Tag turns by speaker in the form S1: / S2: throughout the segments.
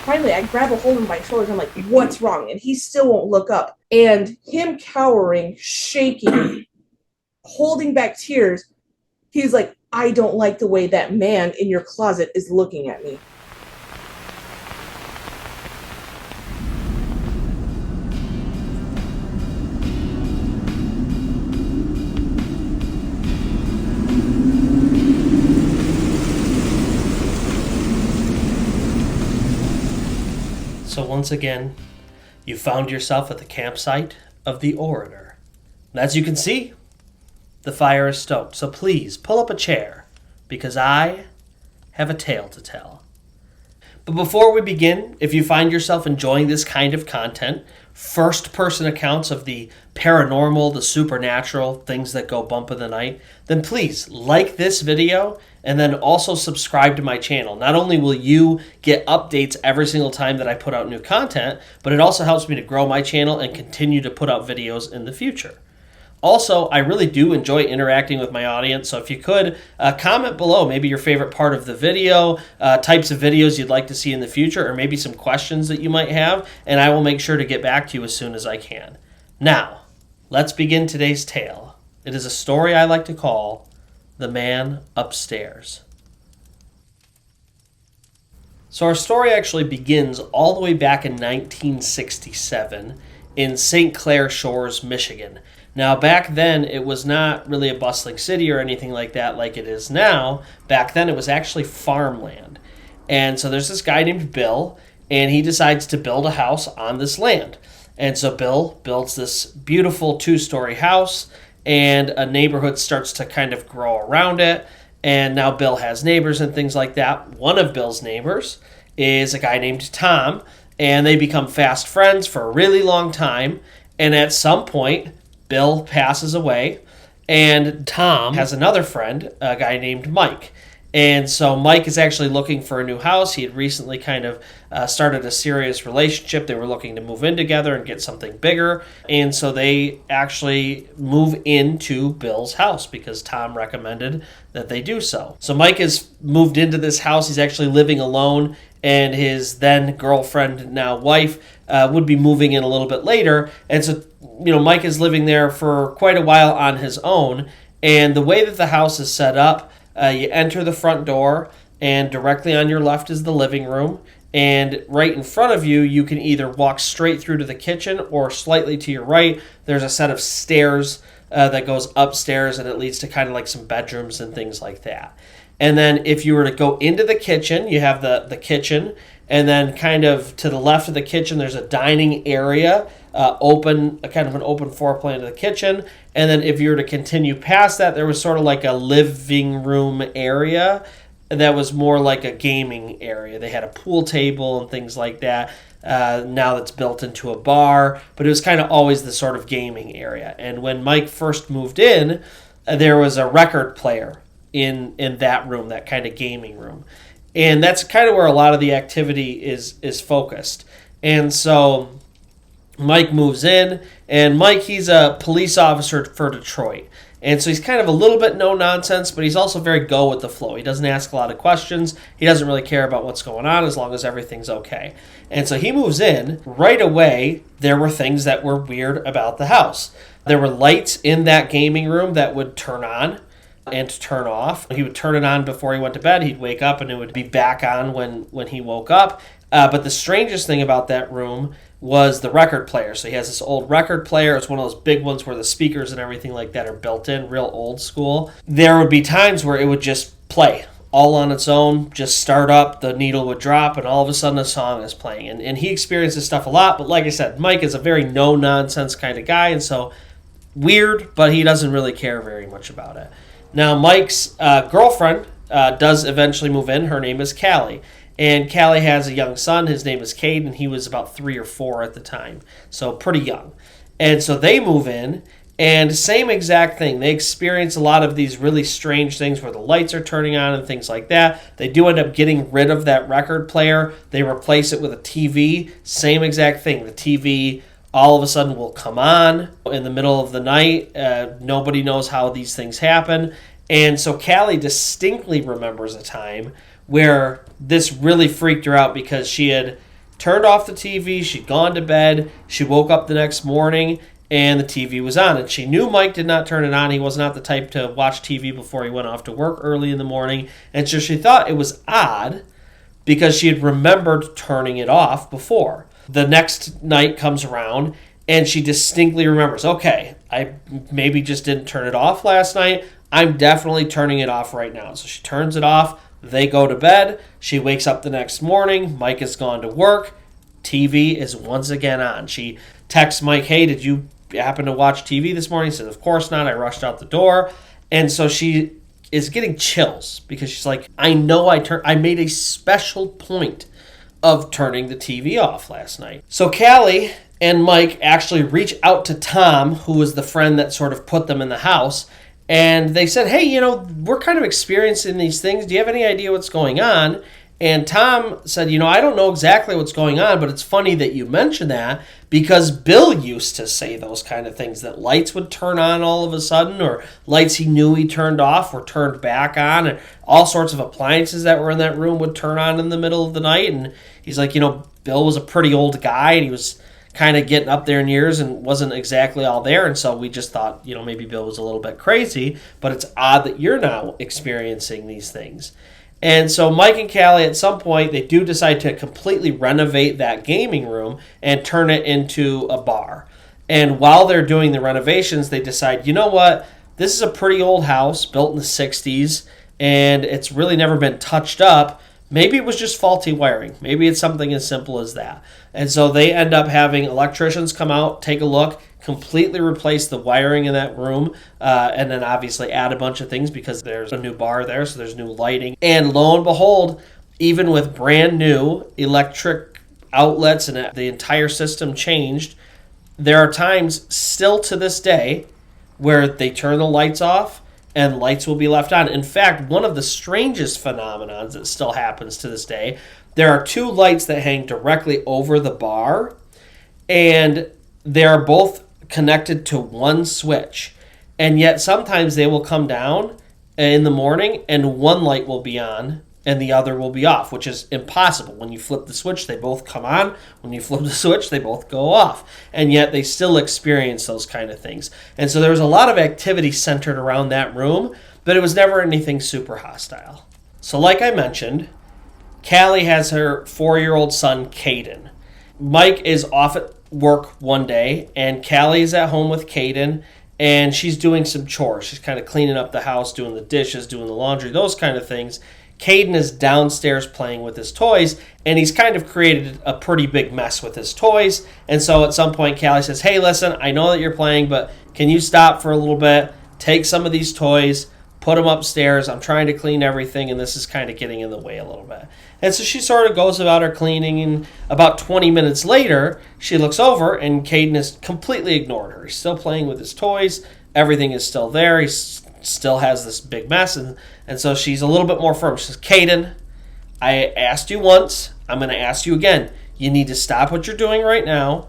S1: Finally, I grab a hold of him by his shoulders. I'm like, what's wrong? And he still won't look up. And him cowering, shaking, holding back tears, he's like, I don't like the way that man in your closet is looking at me.
S2: So once again, you found yourself at the campsite of the Orator. And as you can see, the fire is stoked. So please pull up a chair, because I have a tale to tell. But before we begin, if you find yourself enjoying this kind of content, first-person accounts of the paranormal, the supernatural, things that go bump in the night, then please like this video and then also subscribe to my channel. Not only will you get updates every single time that I put out new content, but it also helps me to grow my channel and continue to put out videos in the future. Also, I really do enjoy interacting with my audience, so if you could, comment below maybe your favorite part of the video, types of videos you'd like to see in the future, or maybe some questions that you might have, and I will make sure to get back to you as soon as I can. Now, let's begin today's tale. It is a story I like to call The Man Upstairs. So our story actually begins all the way back in 1967 in St. Clair Shores, Michigan. Now, back then, it was not really a bustling city or anything like that like it is now. Back then, it was actually farmland. And so there's this guy named Bill, and he decides to build a house on this land. And so Bill builds this beautiful two-story house, and a neighborhood starts to kind of grow around it. And now Bill has neighbors and things like that. One of Bill's neighbors is a guy named Tom, and they become fast friends for a really long time. And at some point, Bill passes away, and Tom has another friend, a guy named Mike. And so Mike is actually looking for a new house. He had recently kind of started a serious relationship. They were looking to move in together and get something bigger. And so they actually move into Bill's house because Tom recommended that they do so. So Mike has moved into this house. He's actually living alone, and his then girlfriend, now wife, would be moving in a little bit later. And so, Mike is living there for quite a while on his own. And the way that the house is set up, you enter the front door, and directly on your left is the living room. And right in front of you, you can either walk straight through to the kitchen, or slightly to your right, there's a set of stairs that goes upstairs, and it leads to kind of like some bedrooms and things like that. And then if you were to go into the kitchen, you have the kitchen, and then kind of to the left of the kitchen, there's a dining area, kind of an open floor plan to the kitchen. And then if you were to continue past that, there was sort of like a living room area that was more like a gaming area. They had a pool table and things like that. Now that's built into a bar, but it was kind of always the sort of gaming area. And when Mike first moved in, there was a record player in that room, that kind of gaming room. And that's kind of where a lot of the activity is focused. And so Mike moves in, and Mike, he's a police officer for Detroit. And so he's kind of a little bit no-nonsense, but he's also very go with the flow. He doesn't ask a lot of questions. He doesn't really care about what's going on as long as everything's okay. And so he moves in. Right away, there were things that were weird about the house. There were lights in that gaming room that would turn on and turn off. He would turn it on before he went to bed. He'd wake up and it would be back on when he woke up. But the strangest thing about that room was the record player. So he has this old record player. It's one of those big ones where the speakers and everything like that are built in, real old school. There would be times where it would just play all on its own, just start up, the needle would drop, and all of a sudden a song is playing. And he experiences stuff a lot, but like I said, Mike is a very no-nonsense kind of guy, and so weird, but he doesn't really care very much about it. Now, Mike's girlfriend does eventually move in. Her name is Callie. And Callie has a young son. His name is Cade, and he was about 3 or 4 at the time. So pretty young. And so they move in, and same exact thing. They experience a lot of these really strange things where the lights are turning on and things like that. They do end up getting rid of that record player. They replace it with a TV. Same exact thing. The TV all of a sudden will come on in the middle of the night. Nobody knows how these things happen. And so Callie distinctly remembers a time where this really freaked her out because she had turned off the TV. She'd gone to bed. She woke up the next morning, and the TV was on. And she knew Mike did not turn it on. He was not the type to watch TV before he went off to work early in the morning. And so she thought it was odd because she had remembered turning it off before. The next night comes around, and she distinctly remembers, okay, I maybe just didn't turn it off last night. I'm definitely turning it off right now. So she turns it off. They go to bed. She wakes up the next morning. Mike has gone to work. TV is once again on. She texts Mike, hey, did you happen to watch TV this morning? He said, of course not. I rushed out the door. And so she is getting chills because she's like, I know I made a special point of turning the TV off last night. So Callie and Mike actually reach out to Tom, who was the friend that sort of put them in the house, and they said, hey, we're kind of experiencing these things. Do you have any idea what's going on? And Tom said, I don't know exactly what's going on, but it's funny that you mentioned that because Bill used to say those kind of things, that lights would turn on all of a sudden, or lights he knew he turned off were turned back on, and all sorts of appliances that were in that room would turn on in the middle of the night. And he's like, Bill was a pretty old guy, and he was kind of getting up there in years and wasn't exactly all there. And so we just thought, maybe Bill was a little bit crazy, but it's odd that you're now experiencing these things. And so Mike and Callie, at some point, they do decide to completely renovate that gaming room and turn it into a bar. And while they're doing the renovations, they decide, you know what? This is a pretty old house built in the 60s, and it's really never been touched up. Maybe it was just faulty wiring. Maybe it's something as simple as that. And so they end up having electricians come out, take a look, completely replace the wiring in that room, and then obviously add a bunch of things because there's a new bar there, so there's new lighting. And lo and behold, even with brand new electric outlets and the entire system changed, there are times still to this day where they turn the lights off and lights will be left on. In fact, one of the strangest phenomenons that still happens to this day, there are two lights that hang directly over the bar, and they are both connected to one switch. And yet sometimes they will come down in the morning and one light will be on and the other will be off, which is impossible. When you flip the switch, they both come on. When you flip the switch, they both go off. And yet they still experience those kind of things. And so there was a lot of activity centered around that room, but it was never anything super hostile. So like I mentioned, Callie has her 4-year-old son, Caden. Mike is off at work one day, and Callie is at home with Caden, and she's doing some chores. She's kind of cleaning up the house, doing the dishes, doing the laundry, those kind of things. Caden is downstairs playing with his toys, and he's kind of created a pretty big mess with his toys. And so at some point, Callie says, hey, listen, I know that you're playing, but can you stop for a little bit, take some of these toys, put them upstairs. I'm trying to clean everything, and this is kind of getting in the way a little bit. And so she sort of goes about her cleaning, and about 20 minutes later, she looks over, and Caden has completely ignored her. He's still playing with his toys. Everything is still there. He still has this big mess, and so she's a little bit more firm. She says, Caden, I asked you once. I'm going to ask you again. You need to stop what you're doing right now,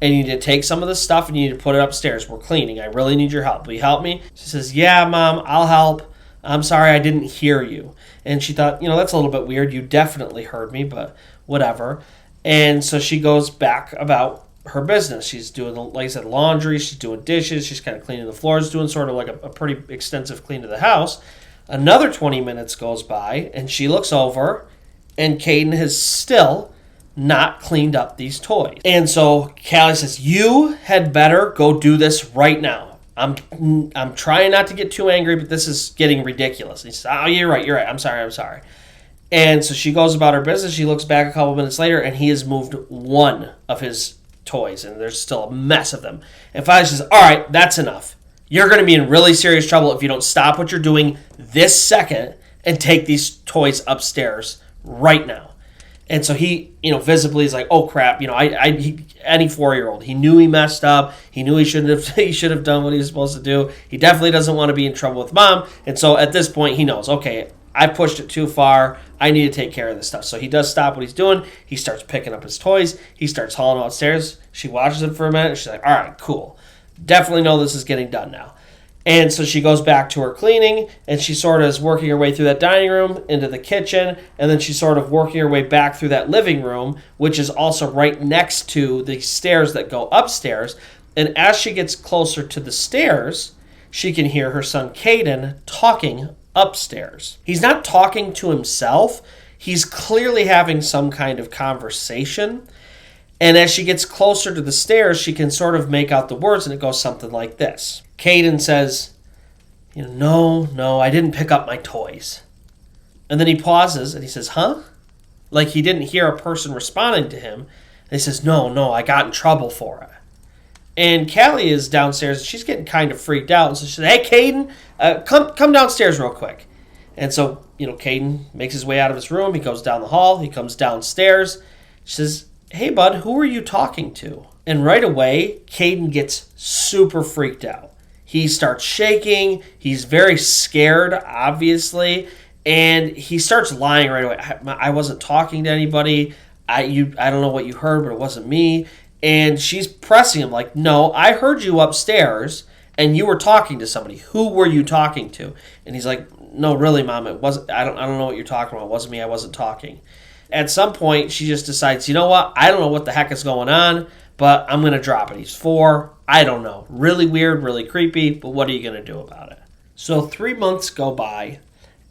S2: and you need to take some of this stuff and you need to put it upstairs. We're cleaning. I really need your help. Will you help me? She says, yeah, Mom, I'll help. I'm sorry I didn't hear you. And she thought, that's a little bit weird. You definitely heard me, but whatever. And so she goes back about her business. She's doing, like I said, laundry. She's doing dishes. She's kind of cleaning the floors, doing sort of like a pretty extensive clean of the house. Another 20 minutes goes by, and she looks over, and Caden has still not cleaned up these toys. And so Callie says, you had better go do this right now. I'm trying not to get too angry, but this is getting ridiculous. And he says, oh, you're right. I'm sorry. And so she goes about her business. She looks back a couple minutes later, and he has moved one of his toys, and there's still a mess of them. And finally she says, all right, that's enough. You're going to be in really serious trouble if you don't stop what you're doing this second and take these toys upstairs right now. And so he, visibly is like, oh crap, any 4-year-old, he knew he messed up. He knew he should have done what he was supposed to do. He definitely doesn't want to be in trouble with Mom. And so at this point, he knows, okay, I pushed it too far. I need to take care of this stuff. So he does stop what he's doing. He starts picking up his toys. He starts hauling them upstairs. She watches him for a minute. She's like, all right, cool. Definitely know this is getting done now. And so she goes back to her cleaning, and she sort of is working her way through that dining room into the kitchen, and then she's sort of working her way back through that living room, which is also right next to the stairs that go upstairs. And as she gets closer to the stairs, she can hear her son Caden talking upstairs. He's not talking to himself. He's clearly having some kind of conversation. And as she gets closer to the stairs, she can sort of make out the words, and it goes something like this. Caden says, no, I didn't pick up my toys. And then he pauses and he says, huh? Like he didn't hear a person responding to him. And he says, no, I got in trouble for it. And Callie is downstairs and she's getting kind of freaked out. And so she says, hey, Caden, come downstairs real quick. And so, Caden makes his way out of his room. He goes down the hall. He comes downstairs. She says, hey, bud, who are you talking to? And right away, Caden gets super freaked out. He starts shaking. He's very scared, obviously. And he starts lying right away. I wasn't talking to anybody. I don't know what you heard, but it wasn't me. And she's pressing him like, no, I heard you upstairs and you were talking to somebody. Who were you talking to? And he's like, no, really, Mom, it wasn't. I don't know what you're talking about. It wasn't me. I wasn't talking. At some point, she just decides, you know what? I don't know what the heck is going on, but I'm going to drop it. He's 4. I don't know. Really weird, really creepy, but what are you going to do about it? So 3 months go by,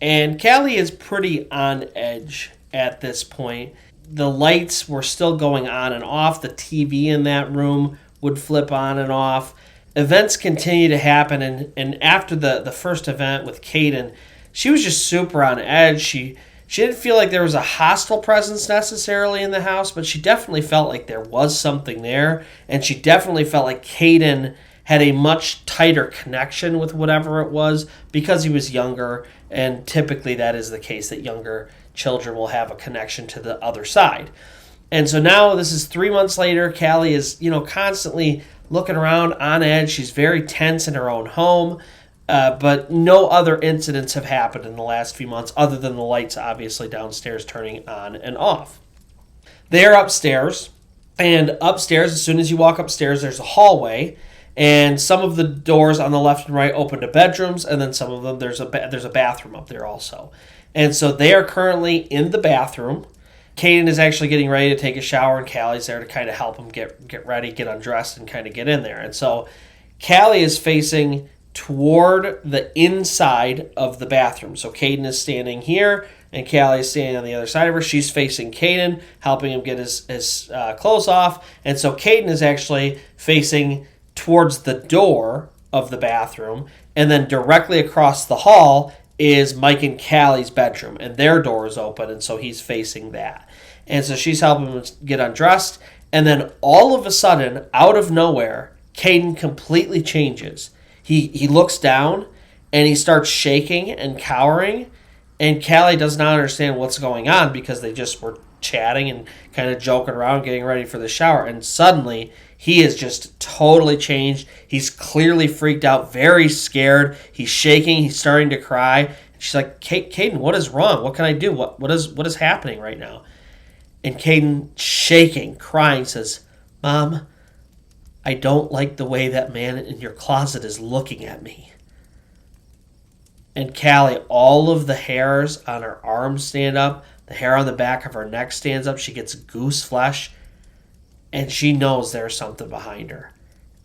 S2: and Callie is pretty on edge at this point. The lights were still going on and off. The TV in that room would flip on and off. Events continue to happen, and after the first event with Caden, she was just super on edge. She didn't feel like there was a hostile presence necessarily in the house, but she definitely felt like there was something there, and she definitely felt like Caden had a much tighter connection with whatever it was because he was younger, and typically that is the case, that younger children will have a connection to the other side. And so now this is 3 months later. Callie is, constantly looking around on edge. She's very tense in her own home. But no other incidents have happened in the last few months other than the lights obviously downstairs turning on and off. They're upstairs, and upstairs, as soon as you walk upstairs, there's a hallway, and some of the doors on the left and right open to bedrooms, and then some of them there's a bathroom up there also. And so they are currently in the bathroom. Caden is actually getting ready to take a shower, and Callie's there to kind of help him get ready, get undressed, and kind of get in there. And so Callie is facing toward the inside of the bathroom. So Caden is standing here, and Callie is standing on the other side of her. She's facing Caden, helping him get his clothes off. And so Caden is actually facing towards the door of the bathroom, and then directly across the hall is Mike and Callie's bedroom, and their door is open, and so he's facing that. And so she's helping him get undressed, and then all of a sudden, out of nowhere, Caden completely changes. He looks down, and he starts shaking and cowering, and Callie does not understand what's going on because they just were chatting and kind of joking around, getting ready for the shower, and suddenly he is just totally changed. He's clearly freaked out, very scared. He's shaking. He's starting to cry. She's like, Caden, what is wrong? What can I do? What is happening right now? And Caden, shaking, crying, says, Mom, I don't like the way that man in your closet is looking at me. And Callie, all of the hairs on her arms stand up. The hair on the back of her neck stands up. She gets goose flesh. And she knows there's something behind her.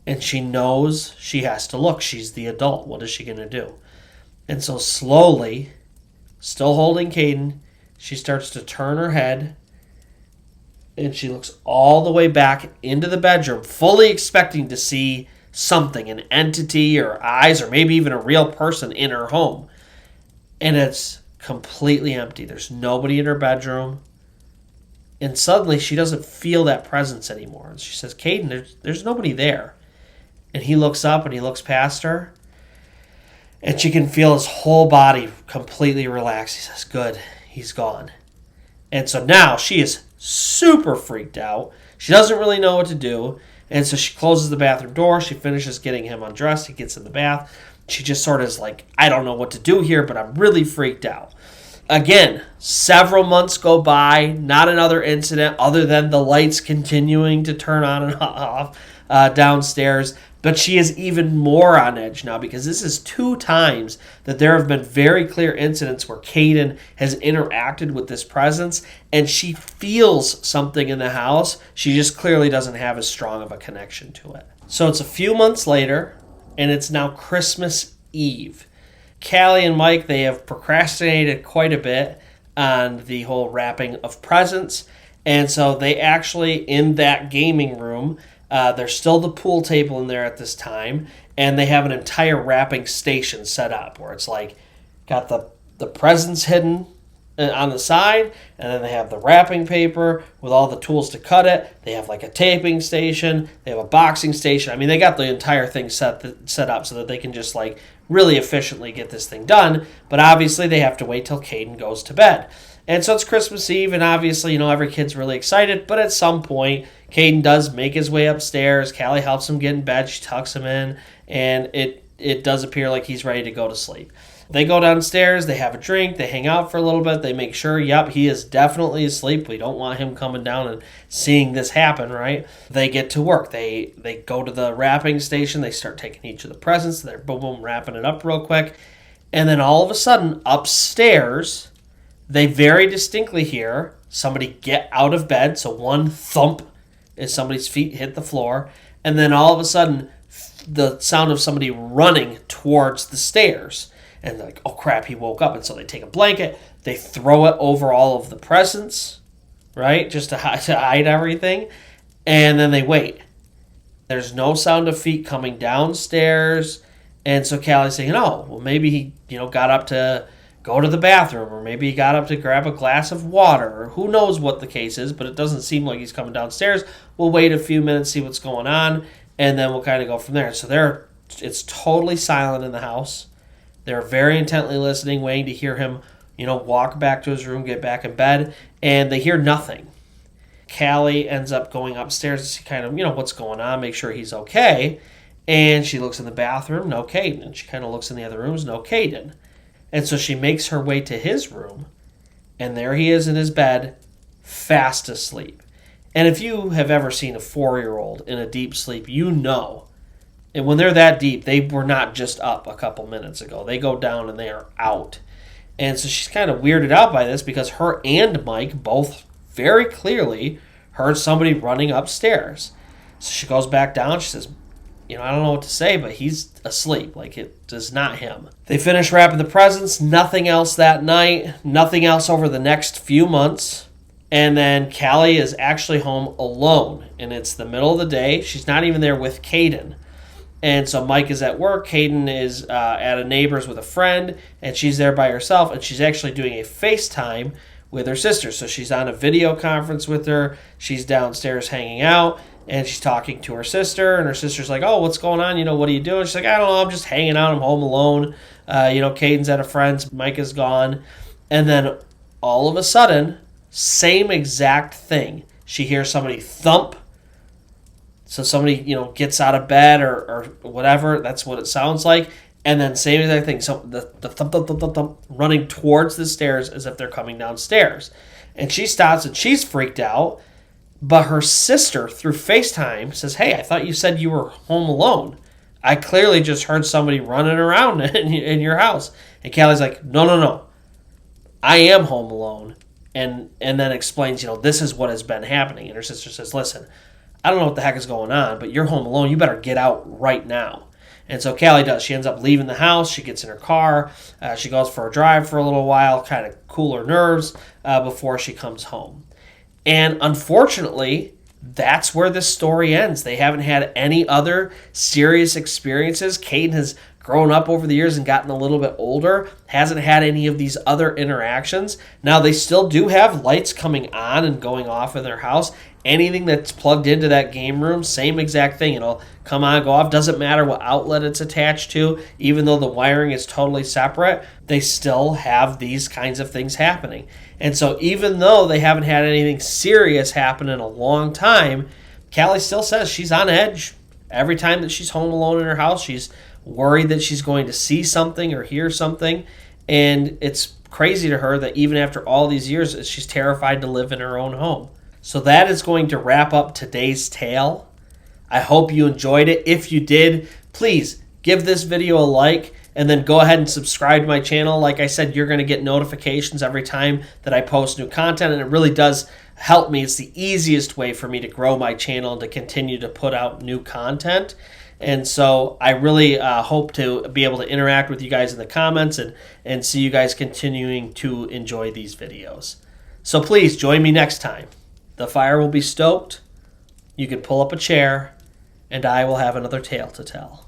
S2: And she knows she has to look. She's the adult. What is she going to do? And so slowly, still holding Caden, she starts to turn her head. And she looks all the way back into the bedroom, fully expecting to see something, an entity or eyes or maybe even a real person in her home. And it's completely empty. There's nobody in her bedroom. And suddenly she doesn't feel that presence anymore. And she says, Caden, there's nobody there. And he looks up and he looks past her. And she can feel his whole body completely relax. He says, good, he's gone. And so now she is super freaked out. She doesn't really know what to do. And so she closes the bathroom door. She finishes getting him undressed. He gets in the bath. She just sort of is like, I don't know what to do here, but I'm really freaked out. Again, several months go by, not another incident other than the lights continuing to turn on and off downstairs. But she is even more on edge now because this is 2 times that there have been very clear incidents where Caden has interacted with this presence and she feels something in the house. She just clearly doesn't have as strong of a connection to it. So it's a few months later and it's now Christmas Eve. Callie and Mike, they have procrastinated quite a bit on the whole wrapping of presents. And so they actually, in that gaming room, there's still the pool table in there at this time, and they have an entire wrapping station set up where it's like got the presents hidden on the side, and then they have the wrapping paper with all the tools to cut it. They have like a taping station. They have a boxing station. I mean, they got the entire thing set up so that they can just like really efficiently get this thing done. But obviously, they have to wait till Caden goes to bed. And so it's Christmas Eve, and obviously, every kid's really excited. But at some point, Caden does make his way upstairs. Callie helps him get in bed. She tucks him in, and it does appear like he's ready to go to sleep. They go downstairs. They have a drink. They hang out for a little bit. They make sure, yep, he is definitely asleep. We don't want him coming down and seeing this happen, right? They get to work. They go to the wrapping station. They start taking each of the presents. They're boom, wrapping it up real quick. And then all of a sudden, upstairs, they very distinctly hear somebody get out of bed. So one thump as somebody's feet hit the floor. And then all of a sudden, the sound of somebody running towards the stairs. And they're like, oh crap, he woke up. And so they take a blanket. They throw it over all of the presents, right? Just to hide everything. And then they wait. There's no sound of feet coming downstairs. And so Callie's saying, oh, well, maybe he, got up to go to the bathroom, or maybe he got up to grab a glass of water, or who knows what the case is, but it doesn't seem like he's coming downstairs. We'll wait a few minutes, see what's going on, and then we'll kind of go from there. So it's totally silent in the house. They're very intently listening, waiting to hear him, walk back to his room, get back in bed, and they hear nothing. Callie ends up going upstairs to see kind of, what's going on, make sure he's okay, and she looks in the bathroom, no Caden, and she kind of looks in the other rooms, no Caden. And so she makes her way to his room, and there he is in his bed, fast asleep. And if you have ever seen a 4-year-old in a deep sleep, you know. And when they're that deep, they were not just up a couple minutes ago. They go down and they are out. And so she's kind of weirded out by this because her and Mike both very clearly heard somebody running upstairs. So she goes back down. She says, I don't know what to say, but he's asleep. Like, it is not him. They finish wrapping the presents. Nothing else that night. Nothing else over the next few months. And then Callie is actually home alone. And it's the middle of the day. She's not even there with Caden. And so Mike is at work. Caden is at a neighbor's with a friend. And she's there by herself. And she's actually doing a FaceTime with her sister. So she's on a video conference with her. She's downstairs hanging out. And she's talking to her sister, and her sister's like, oh, what's going on? What are you doing? She's like, I don't know, I'm just hanging out, I'm home alone. Caden's at a friend's, Mike is gone. And then all of a sudden, same exact thing. She hears somebody thump. So somebody, gets out of bed or whatever. That's what it sounds like. And then same exact thing. So the thump, thump, thump, thump, thump, running towards the stairs as if they're coming downstairs. And she stops, and she's freaked out. But her sister, through FaceTime, says, hey, I thought you said you were home alone. I clearly just heard somebody running around in your house. And Callie's like, no. I am home alone. And then explains, this is what has been happening. And her sister says, listen, I don't know what the heck is going on, but you're home alone. You better get out right now. And so Callie does. She ends up leaving the house. She gets in her car. She goes for a drive for a little while, kind of cool her nerves before she comes home. And unfortunately, that's where this story ends. They haven't had any other serious experiences. Caden has grown up over the years and gotten a little bit older, hasn't had any of these other interactions. Now, they still do have lights coming on and going off in their house. Anything that's plugged into that game room, same exact thing. It'll come on, go off. Doesn't matter what outlet it's attached to. Even though the wiring is totally separate, they still have these kinds of things happening. And so even though they haven't had anything serious happen in a long time, Callie still says she's on edge. Every time that she's home alone in her house, she's worried that she's going to see something or hear something. And it's crazy to her that even after all these years, she's terrified to live in her own home. So that is going to wrap up today's tale. I hope you enjoyed it. If you did, please give this video a like and then go ahead and subscribe to my channel. Like I said, you're going to get notifications every time that I post new content, and it really does help me. It's the easiest way for me to grow my channel and to continue to put out new content. And so I really hope to be able to interact with you guys in the comments and see you guys continuing to enjoy these videos. So please join me next time. The fire will be stoked. You can pull up a chair, and I will have another tale to tell.